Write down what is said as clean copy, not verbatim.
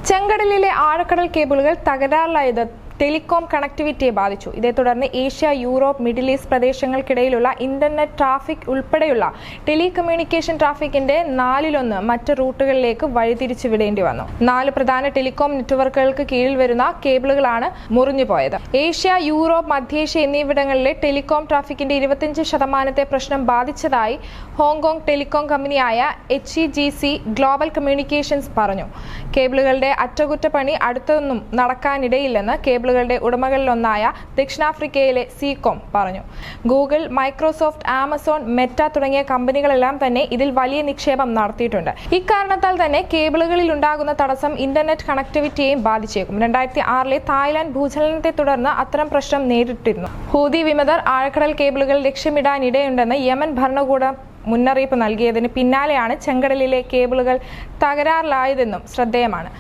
ചെങ്കടലിലെ ആഴക്കടൽ കേബിളുകൾ തകരാറിലായത് ടെലികോം കണക്ടിവിറ്റിയെ ബാധിച്ചു. ഇതേ തുടർന്ന് ഏഷ്യ, യൂറോപ്പ്, മിഡിൽ ഈസ്റ്റ് പ്രദേശങ്ങൾക്കിടയിലുള്ള ഇന്റർനെറ്റ് ട്രാഫിക് ഉൾപ്പെടെയുള്ള ടെലികമ്മ്യൂണിക്കേഷൻ ട്രാഫിക്കിന്റെ 4/1 മറ്റ് റൂട്ടുകളിലേക്ക് വഴിതിരിച്ചു വിടേണ്ടി വന്നു. 4 പ്രധാന ടെലികോം നെറ്റ്വർക്കുകൾക്ക് കീഴിൽ വരുന്ന കേബിളുകളാണ് മുറിഞ്ഞുപോയത്. ഏഷ്യ, യൂറോപ്പ്, മധ്യേഷ്യ എന്നിവിടങ്ങളിലെ ടെലികോം ട്രാഫിക്കിന്റെ 25% പ്രശ്നം ബാധിച്ചതായി ഹോങ്കോങ് ടെലികോം കമ്പനിയായ HEGC ഗ്ലോബൽ കമ്മ്യൂണിക്കേഷൻസ് പറഞ്ഞു. കേബിളുകളുടെ അറ്റകുറ്റപ്പണി അടുത്തൊന്നും നടക്കാനിടയില്ലെന്ന് കേബിളുകളുടെ ഉടമകളിലൊന്നായ ദക്ഷിണാഫ്രിക്കയിലെ സീകോം പറഞ്ഞു. ഗൂഗിൾ, മൈക്രോസോഫ്റ്റ്, ആമസോൺ, മെറ്റ തുടങ്ങിയ കമ്പനികളെല്ലാം തന്നെ ഇതിൽ വലിയ നിക്ഷേപം നടത്തിയിട്ടുണ്ട്. ഇക്കാരണത്താൽ തന്നെ കേബിളുകളിൽ ഉണ്ടാകുന്ന തടസ്സം ഇന്റർനെറ്റ് കണക്ടിവിറ്റിയെയും ബാധിച്ചേക്കും. 2006 തായ്ലാന്റ് ഭൂചലനത്തെ തുടർന്ന് അത്തരം പ്രശ്നം നേരിട്ടിരുന്നു. ഹൂതി വിമതർ ആഴക്കടൽ കേബിളുകൾ ലക്ഷ്യമിടാനിടയുണ്ടെന്ന് യമൻ ഭരണകൂടം മുന്നറിയിപ്പ് നൽകിയതിന് പിന്നാലെയാണ് ചെങ്കടലിലെ കേബിളുകൾ തകരാറിലായതെന്നും ശ്രദ്ധേയമാണ്.